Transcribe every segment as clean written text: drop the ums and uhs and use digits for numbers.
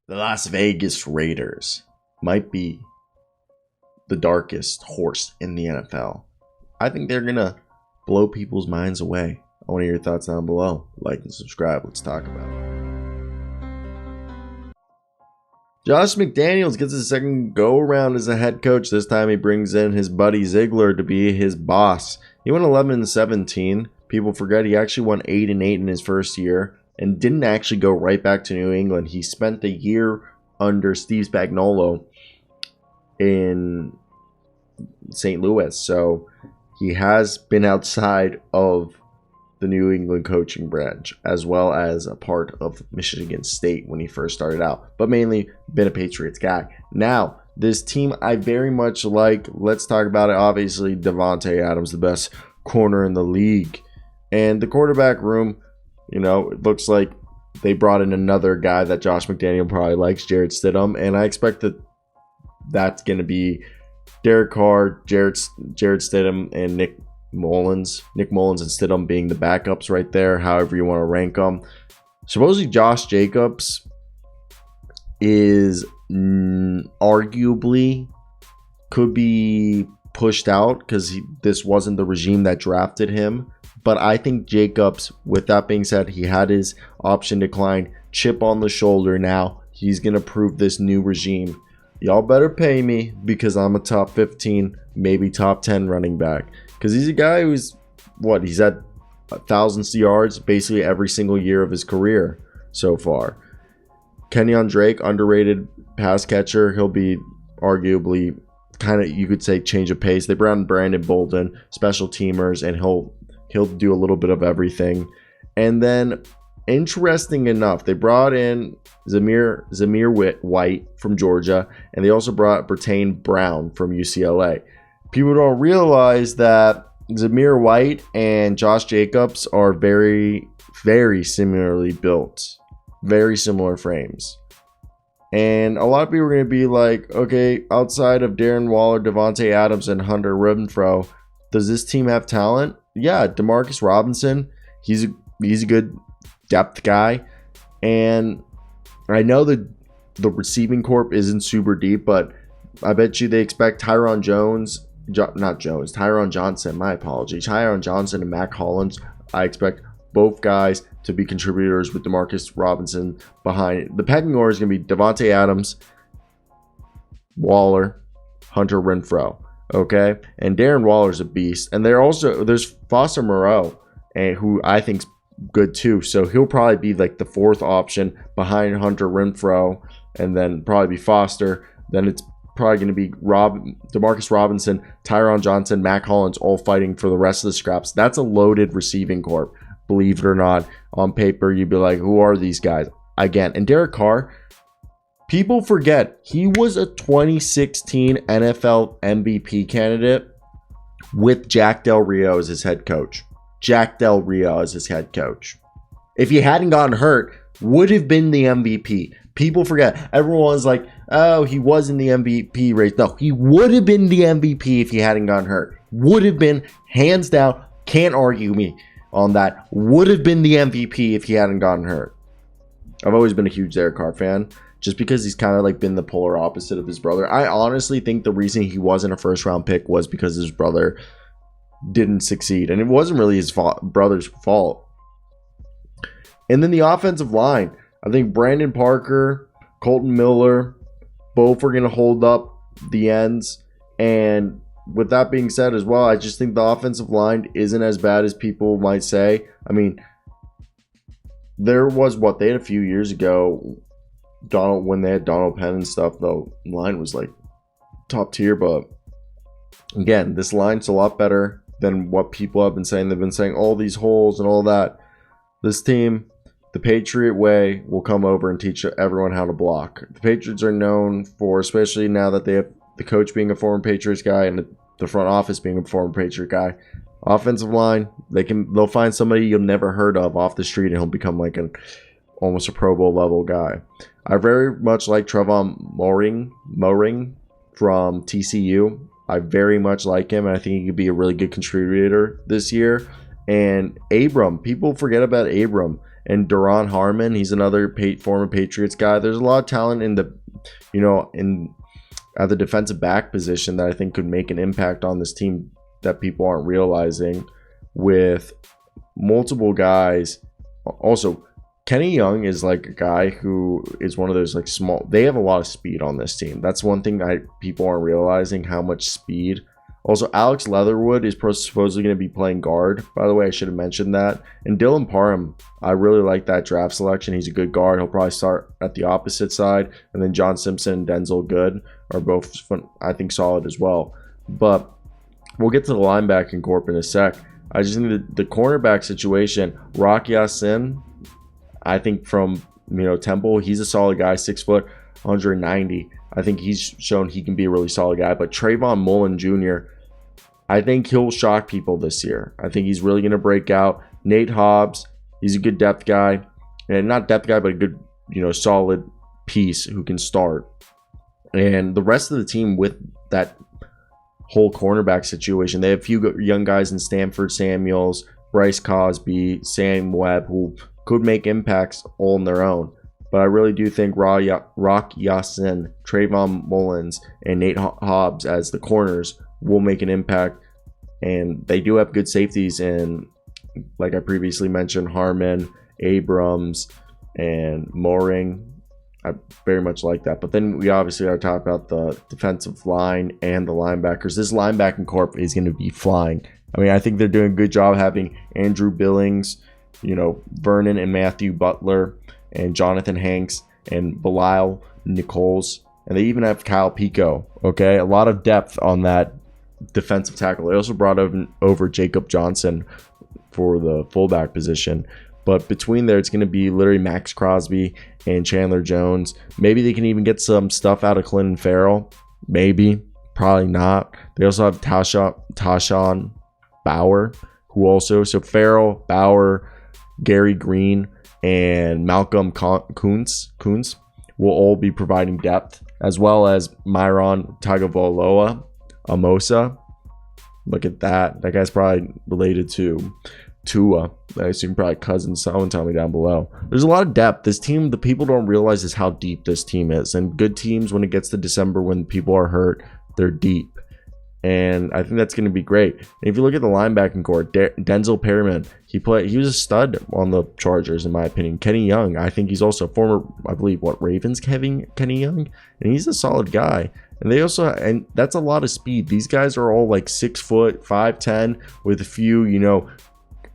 The Las Vegas Raiders might be the darkest horse in the NFL. I think they're going to blow people's minds away. I want to hear your thoughts down below. Like and subscribe. Let's talk about it. Josh McDaniels gets his second go-around as a head coach. This time he brings in his buddy Ziegler to be his boss. He went 11-17. People forget he actually won 8-8 in his first year and didn't actually go right back to New England. He spent a year under Steve Spagnuolo in St. Louis. So he has been outside of the New England coaching branch, as well as a part of Michigan State when he first started out, but mainly been a Patriots guy. Now, this team I very much like. Let's talk about it. Obviously, Davante Adams, the best corner in the league. And the quarterback room, it looks like they brought in another guy that Josh McDaniel probably likes, Jarrett Stidham. And I expect that that's going to be Derek Carr, Jarrett Stidham, and Nick Mullins. Nick Mullins and Stidham being the backups right there, however you want to rank them. Supposedly Josh Jacobs is arguably could be pushed out because this wasn't the regime that drafted him. But I think Jacobs, with that being said, he had his option decline, chip on the shoulder now. He's going to prove this new regime. Y'all better pay me because I'm a top 15, maybe top 10 running back. Because he's a guy who's, he's at 1,000 yards basically every single year of his career so far. Kenyon Drake, underrated pass catcher. He'll be arguably kind of, you could say, change of pace. They brought in Brandon Bolden, special teamers, and he'll do a little bit of everything. And then, interesting enough, they brought in Zamir White from Georgia, and they also brought Bertain Brown from UCLA. People don't realize that Zamir White and Josh Jacobs are very, very similarly built. Very similar frames. And a lot of people are going to be like, okay, outside of Darren Waller, Davante Adams, and Hunter Renfrow, does this team have talent? Yeah, Demarcus Robinson, he's a good depth guy. And I know the receiving corp isn't super deep, but I bet you they expect Tyron Johnson and Mac Hollins. I expect both guys to be contributors with Demarcus Robinson behind. The pecking order is going to be Davante Adams, Waller, Hunter Renfrow. Okay, and Darren Waller's a beast, and there's Foster Moreau, who I think's good too. So he'll probably be like the fourth option behind Hunter Renfrow, and then probably be Foster. Then it's probably going to be Demarcus Robinson, Tyron Johnson, Mac Hollins, all fighting for the rest of the scraps. That's a loaded receiving corp, believe it or not. On paper, you'd be like, who are these guys? Again, and Derek Carr. People forget he was a 2016 NFL MVP candidate with Jack Del Rio as his head coach. Jack Del Rio as his head coach. If he hadn't gotten hurt, would have been the MVP. People forget. Everyone's like, oh, he was in the MVP race. No, he would have been the MVP if he hadn't gotten hurt. Would have been, hands down. Can't argue me on that. Would have been the MVP if he hadn't gotten hurt. I've always been a huge Derek Carr fan. Just because he's kind of like been the polar opposite of his brother. I honestly think the reason he wasn't a first round pick was because his brother didn't succeed. And it wasn't really his brother's fault. And then the offensive line. I think Brandon Parker, Colton Miller, both are going to hold up the ends. And with that being said as well, I just think the offensive line isn't as bad as people might say. I mean, there was they had a few years ago, when they had Donald Penn and stuff, the line was like top tier. But again, this line's a lot better than what people have been saying. They've been saying all these holes and all that. This team, the Patriot way, will come over and teach everyone how to block. The Patriots are known for, especially now that they have the coach being a former Patriots guy and the front office being a former Patriot guy. Offensive line, they'll find somebody you'll never heard of off the street and he'll become like almost a Pro Bowl level guy. I very much like Trevon Moehrig from TCU. I very much like him, and I think he could be a really good contributor this year. And Abram, people forget about Abram. And Duron Harmon, he's another former Patriots guy. There's a lot of talent in the, at the defensive back position that I think could make an impact on this team that people aren't realizing, with multiple guys. Also, Kenny Young is like a guy who is one of those like small. They have a lot of speed on this team. That's one thing people aren't realizing, how much speed. Also, Alex Leatherwood is supposedly going to be playing guard. By the way, I should have mentioned that. And Dylan Parham, I really like that draft selection. He's a good guard. He'll probably start at the opposite side. And then John Simpson and Denzel Good are both, I think, solid as well. But we'll get to the linebacking corp in a sec. I just think the cornerback situation, Rock Ya-Sin, I think from Temple, he's a solid guy, 6 foot, 190. I think he's shown he can be a really solid guy. But Trayvon Mullen Jr., I think he'll shock people this year. I think he's really going to break out. Nate Hobbs, he's a good depth guy. And not depth guy, but a good, solid piece who can start. And the rest of the team with that whole cornerback situation, they have a few young guys in Stanford Samuels, Bryce Cosby, Sam Webb, who could make impacts all on their own. But I really do think Rock Ya-Sin, Trayvon Mullins, and Nate Hobbs as the corners will make an impact. And they do have good safeties in, like I previously mentioned, Harmon, Abrams, and Mooring. I very much like that. But then we obviously got to talk about the defensive line and the linebackers. This linebacking corp is going to be flying. I mean, I think they're doing a good job having Andrew Billings, Vernon and Matthew Butler, and Jonathan Hanks, and Belial Nichols. And they even have Kyle Pico. Okay, a lot of depth on that defensive tackle. They also brought over Jacob Johnson for the fullback position. But between there, it's going to be literally Max Crosby and Chandler Jones. Maybe they can even get some stuff out of Clinton Farrell. Maybe. Probably not. They also have Tashawn Bauer, who also... So Farrell, Bauer, Gary Green, and Malcolm Kuntz will all be providing depth, as well as Myron Tagovailoa Amosa. Look at that. That guy's probably related to Tua. I assume probably cousins. Someone tell me down below. There's a lot of depth. This team, the people don't realize is how deep this team is. And good teams, when it gets to December, when people are hurt, they're deep. And I think that's going to be great. And if you look at the linebacking core, Denzel Perryman, he was a stud on the Chargers, in my opinion. Kenny Young, I think he's also former, I believe, Ravens Kenny Young? And he's a solid guy. And they also, and that's a lot of speed. These guys are all like 6 foot, 5'10", with a few,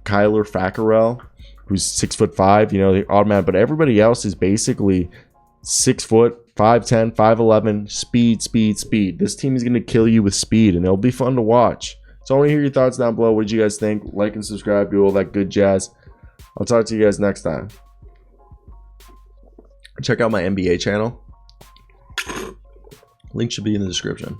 Kyler Fackrell, who's 6'5", the automatic. But everybody else is basically 6 foot, 5'10", 5'11", speed. This team is going to kill you with speed, and it'll be fun to watch. So I want to hear your thoughts down below. What did you guys think? Like and subscribe, do all that good jazz. I'll talk to you guys next time. Check out my NBA channel. Link should be in the description.